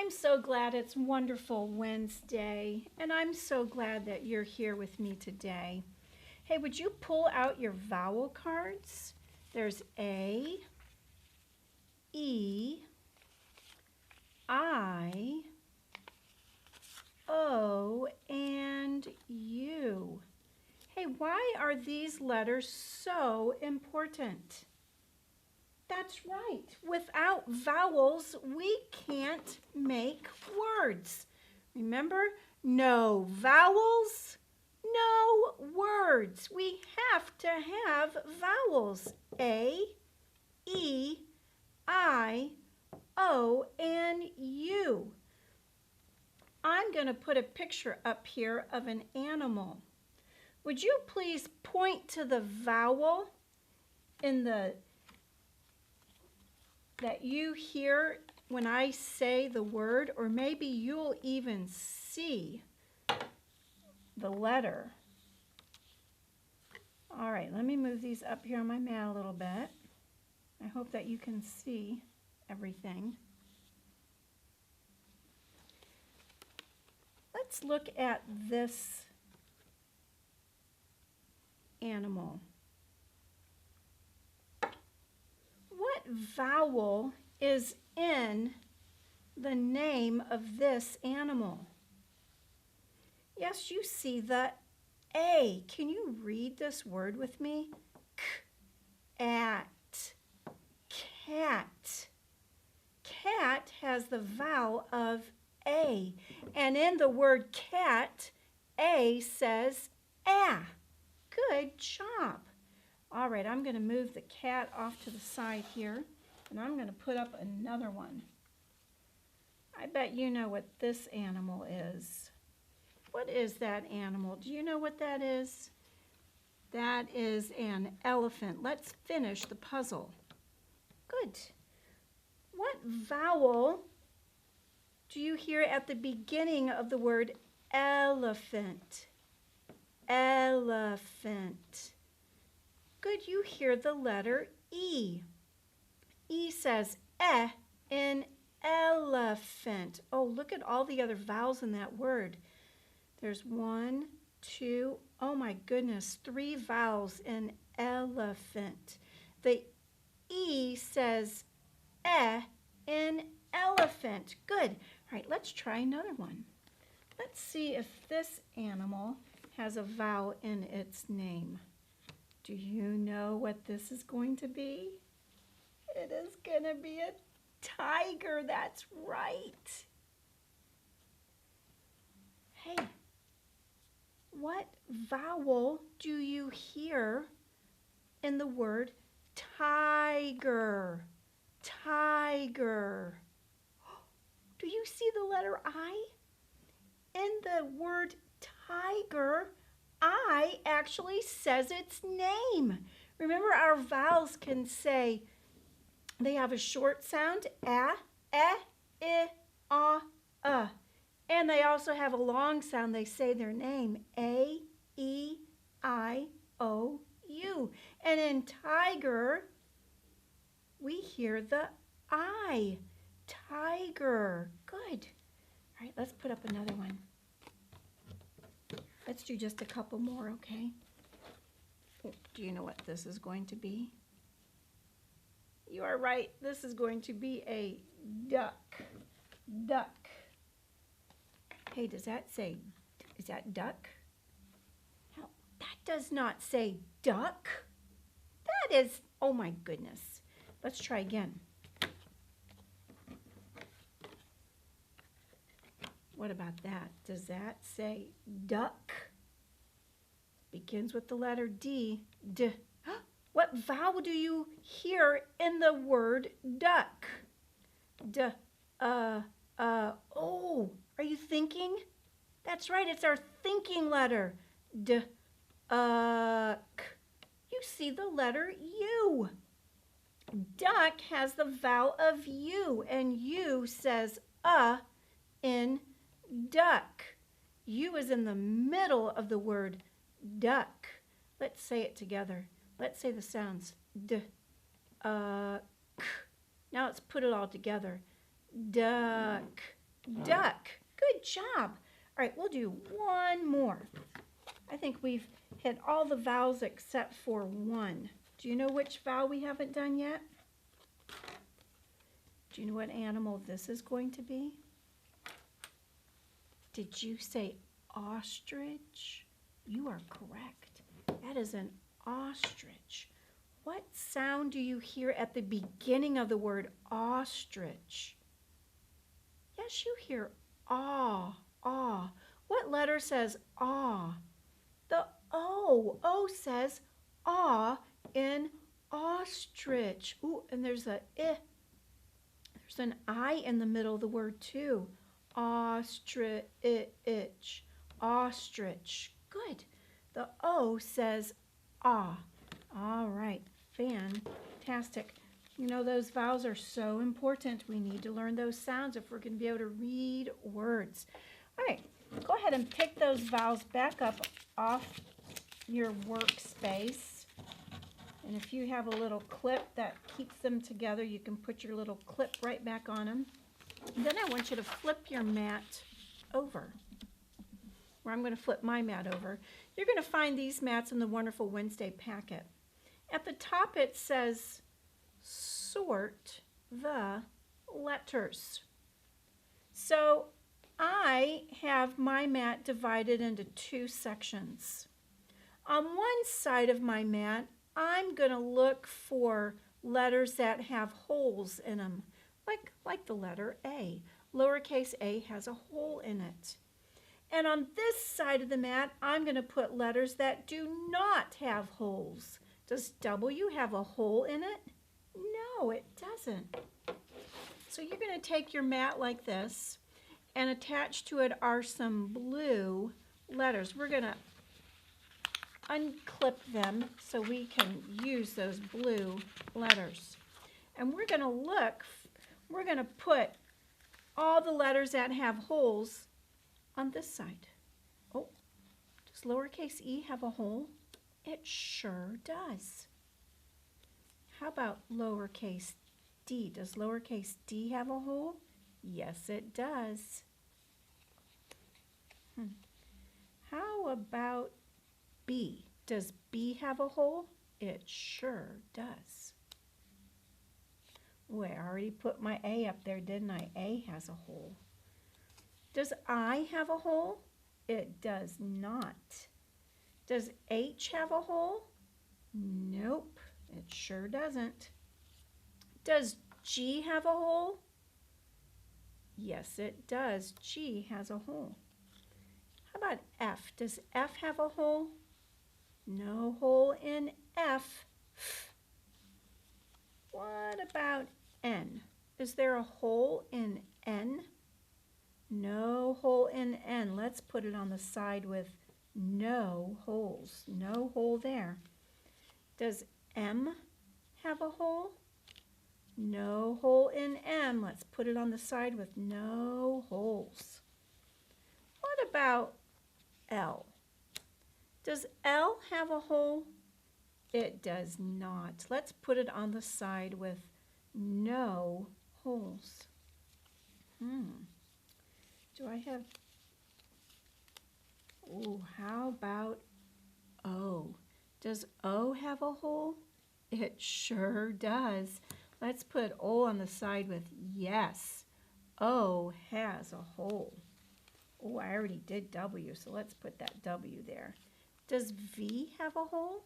I'm so glad it's Wonderful Wednesday, and I'm so glad that you're here with me today. Hey, would you pull out your vowel cards? There's A, E, I, O, and U. Hey, why are these letters so important? That's right. Without vowels, we can't make words. Remember, no vowels, no words. We have to have vowels. A, E, I, O, and U. I'm going to put a picture up here of an animal. Would you please point to the vowel in the that you hear when I say the word, or maybe you'll even see the letter. All right, let me move these up here on my mat a little bit. I hope that you can see everything. Let's look at this animal. What vowel is in the name of this animal? Yes, you see the A. Can you read this word with me? K-at, cat. Cat has the vowel of A. And in the word cat, A says ah. Good job. All right, I'm going to move the cat off to the side here, and I'm going to put up another one. I bet you know what this animal is. What is that animal? Do you know what that is? That is an elephant. Let's finish the puzzle. Good. What vowel do you hear at the beginning of the word elephant? Elephant. Good, you hear the letter E. E says eh in elephant. Oh, look at all the other vowels in that word. There's 1, 2, oh my goodness, 3 vowels in elephant. The E says eh in elephant. Good. All right, let's try another one. Let's see if this animal has a vowel in its name. Do you know what this is going to be? It is going to be a tiger. That's right. Hey, what vowel do you hear in the word tiger? Tiger. Do you see the letter I? In the word tiger, I actually says its name. Remember, our vowels can say, they have a short sound, ah, eh, I. And they also have a long sound. They say their name, A, E, I, O, U. And in tiger, we hear the I, tiger. Good. All right, let's put up another one. Let's do just a couple more, okay? Do you know what this is going to be? You are right. This is going to be a duck. Duck. Hey, does that say, is that duck? No, that does not say duck. That is, oh my goodness. Let's try again. What about that? Does that say duck? Begins with the letter D. D. What vowel do you hear in the word duck? D. Oh, are you thinking? That's right, it's our thinking letter. D. K. You see the letter U. Duck has the vowel of U, and U says in duck. U is in the middle of the word duck. Let's say it together. Let's say the sounds. D, k. Now let's put it all together. Duck, duck. Good job. All right, we'll do one more. I think we've hit all the vowels except for one. Do you know which vowel we haven't done yet? Do you know what animal this is going to be? Did you say ostrich? You are correct. That is an ostrich. What sound do you hear at the beginning of the word ostrich? Yes, you hear ah, ah. What letter says ah? The O. O says ah in ostrich. Ooh, and there's a I. There's an I in the middle of the word too. Ostrich. Ostrich. Good. The O says ah. All right. Fantastic. You know, those vowels are so important. We need to learn those sounds if we're going to be able to read words. All right. Go ahead and pick those vowels back up off your workspace. And if you have a little clip that keeps them together, you can put your little clip right back on them. And then I want you to flip your mat over. Where I'm going to flip my mat over. You're going to find these mats in the Wonderful Wednesday packet. At the top it says, sort the letters. So I have my mat divided into two sections. On one side of my mat, I'm going to look for letters that have holes in them, like the letter A. Lowercase a has a hole in it. And on this side of the mat, I'm going to put letters that do not have holes. Does W have a hole in it? No, it doesn't. So you're going to take your mat like this, and attached to it are some blue letters. We're going to unclip them so we can use those blue letters. And we're going to put all the letters that have holes on this side. Oh, does lowercase e have a hole? It sure does. How about lowercase d? Does lowercase d have a hole? Yes, it does. How about B? Does B have a hole? It sure does. Oh, I already put my A up there, didn't I? A has a hole. Does I have a hole? It does not. Does H have a hole? Nope, it sure doesn't. Does G have a hole? Yes, it does. G has a hole. How about F? Does F have a hole? No hole in F. What about N? Is there a hole in N? No hole in N. Let's put it on the side with no holes. No hole there. Does M have a hole? No hole in M. Let's put it on the side with no holes. What about L? Does L have a hole? It does not. Let's put it on the side with no holes. Do I have... Oh, how about O? Does O have a hole? It sure does. Let's put O on the side with yes. O has a hole. Oh, I already did W, so let's put that W there. Does V have a hole?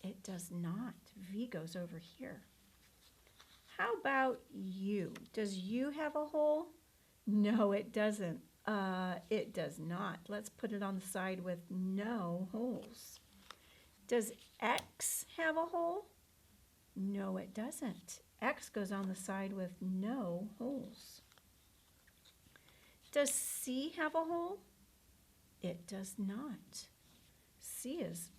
It does not. V goes over here. How about U? Does U have a hole? No, it doesn't. It does not. Let's put it on the side with no holes. Does X have a hole? No, it doesn't. X goes on the side with no holes. Does C have a hole? It does not. C is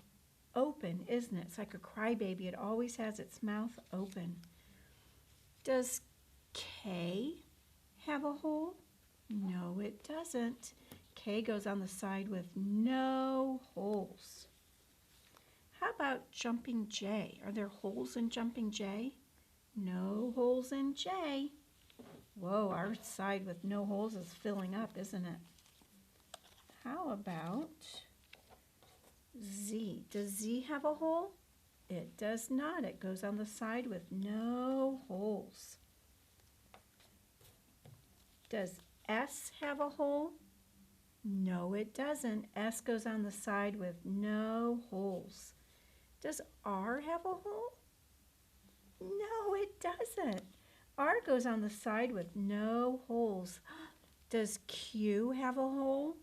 open, isn't it? It's like a crybaby. It always has its mouth open. Does K have a hole? No, it doesn't. K goes on the side with no holes. How about jumping J? Are there holes in jumping J? No holes in J. Whoa, our side with no holes is filling up, isn't it? How about Z? Does Z have a hole? It does not. It goes on the side with no holes. Does S have a hole? No, it doesn't. S goes on the side with no holes. Does R have a hole? No, it doesn't. R goes on the side with no holes. Does Q have a hole?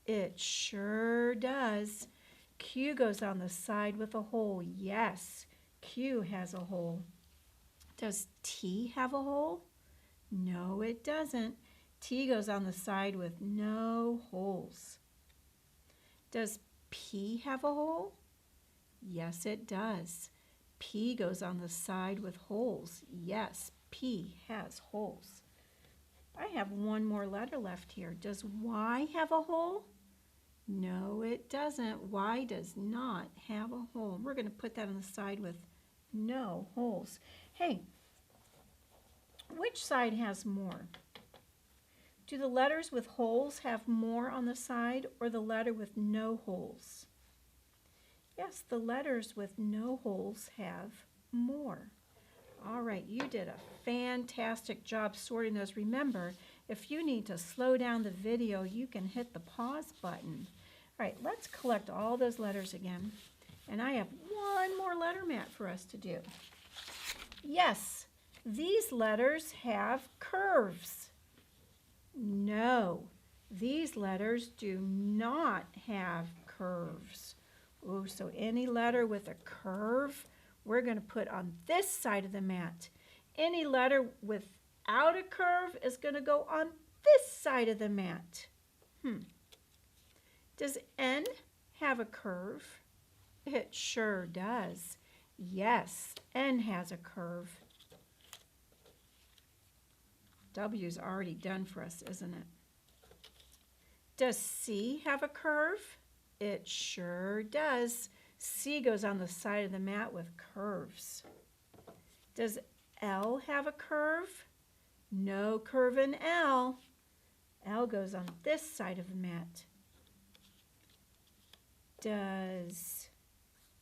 It sure does. Q goes on the side with a hole. Yes, Q has a hole. Does T have a hole? No, it doesn't. T goes on the side with no holes. Does P have a hole? Yes, it does. P goes on the side with holes. Yes, P has holes. I have one more letter left here. Does Y have a hole? No, it doesn't. Y does not have a hole. We're going to put that on the side with no holes. Hey, which side has more? Do the letters with holes have more on the side or the letter with no holes? Yes, the letters with no holes have more. All right, you did a fantastic job sorting those. Remember, if you need to slow down the video, you can hit the pause button. All right, let's collect all those letters again. And I have one more letter mat for us to do. Yes, these letters have curves. No, these letters do not have curves. Oh, so any letter with a curve, we're going to put on this side of the mat. Any letter without a curve is going to go on this side of the mat. Does N have a curve? It sure does. Yes, N has a curve. W's already done for us, isn't it? Does C have a curve? It sure does. C goes on the side of the mat with curves. Does L have a curve? No curve in L. L goes on this side of the mat. Does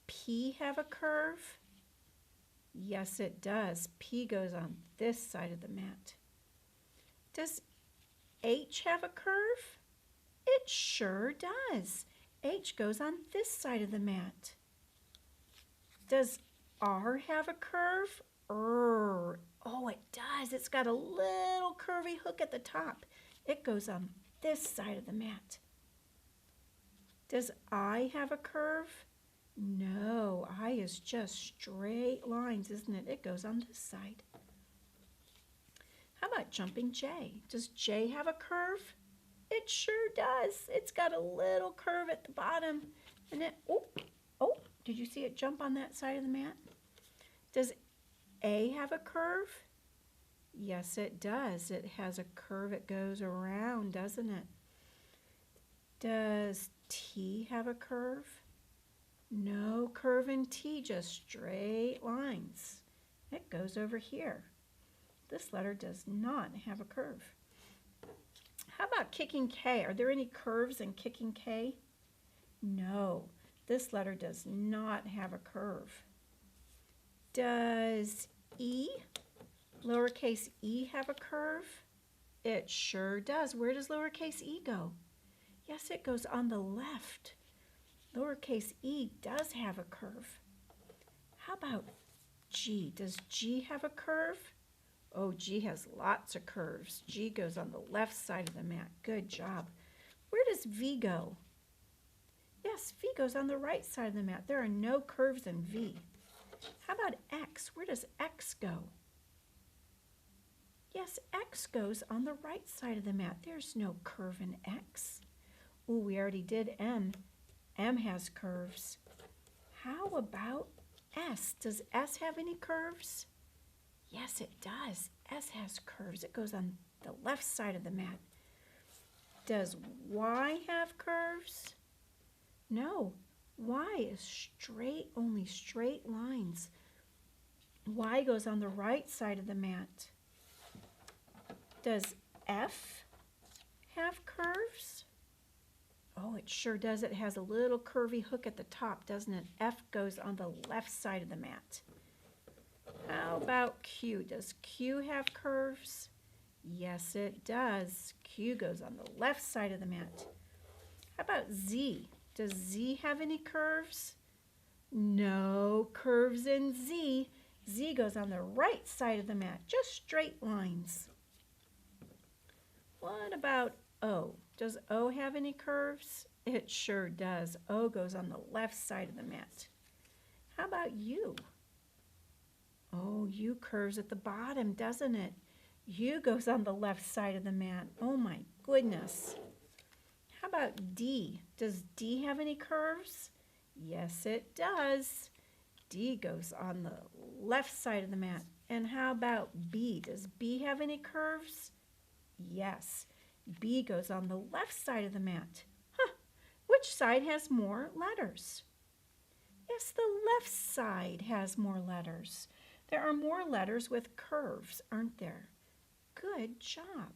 P have a curve? Yes, it does. P goes on this side of the mat. Does H have a curve? It sure does. H goes on this side of the mat. Does R have a curve? Oh, it does. It's got a little curvy hook at the top. It goes on this side of the mat. Does I have a curve? No, I is just straight lines, isn't it? It goes on this side. How about jumping J? Does J have a curve? It sure does. It's got a little curve at the bottom. And it, oh, did you see it jump on that side of the mat? Does A have a curve? Yes, it does. It has a curve. It goes around, doesn't it? Does T have a curve? No curve in T, just straight lines. It goes over here. This letter does not have a curve. How about kicking K? Are there any curves in kicking K? No, this letter does not have a curve. Does E, lowercase e, have a curve? It sure does. Where does lowercase e go? Yes, it goes on the left. Lowercase e does have a curve. How about G? Does G have a curve? Oh, G has lots of curves. G goes on the left side of the mat. Good job. Where does V go? Yes, V goes on the right side of the mat. There are no curves in V. How about X? Where does X go? Yes, X goes on the right side of the mat. There's no curve in X. Oh, we already did M. M has curves. How about S? Does S have any curves? Yes, it does. S has curves. It goes on the left side of the mat. Does Y have curves? No. Y is straight, only straight lines. Y goes on the right side of the mat. Does F have curves? Oh, it sure does. It has a little curvy hook at the top, doesn't it? F goes on the left side of the mat. How about Q? Does Q have curves? Yes, it does. Q goes on the left side of the mat. How about Z? Does Z have any curves? No curves in Z. Z goes on the right side of the mat, just straight lines. What about O? Does O have any curves? It sure does. O goes on the left side of the mat. How about U? Oh, U curves at the bottom, doesn't it? U goes on the left side of the mat. Oh my goodness. How about D? Does D have any curves? Yes, it does. D goes on the left side of the mat. And how about B? Does B have any curves? Yes. B goes on the left side of the mat. Huh. Which side has more letters? Yes, the left side has more letters. There are more letters with curves, aren't there? Good job.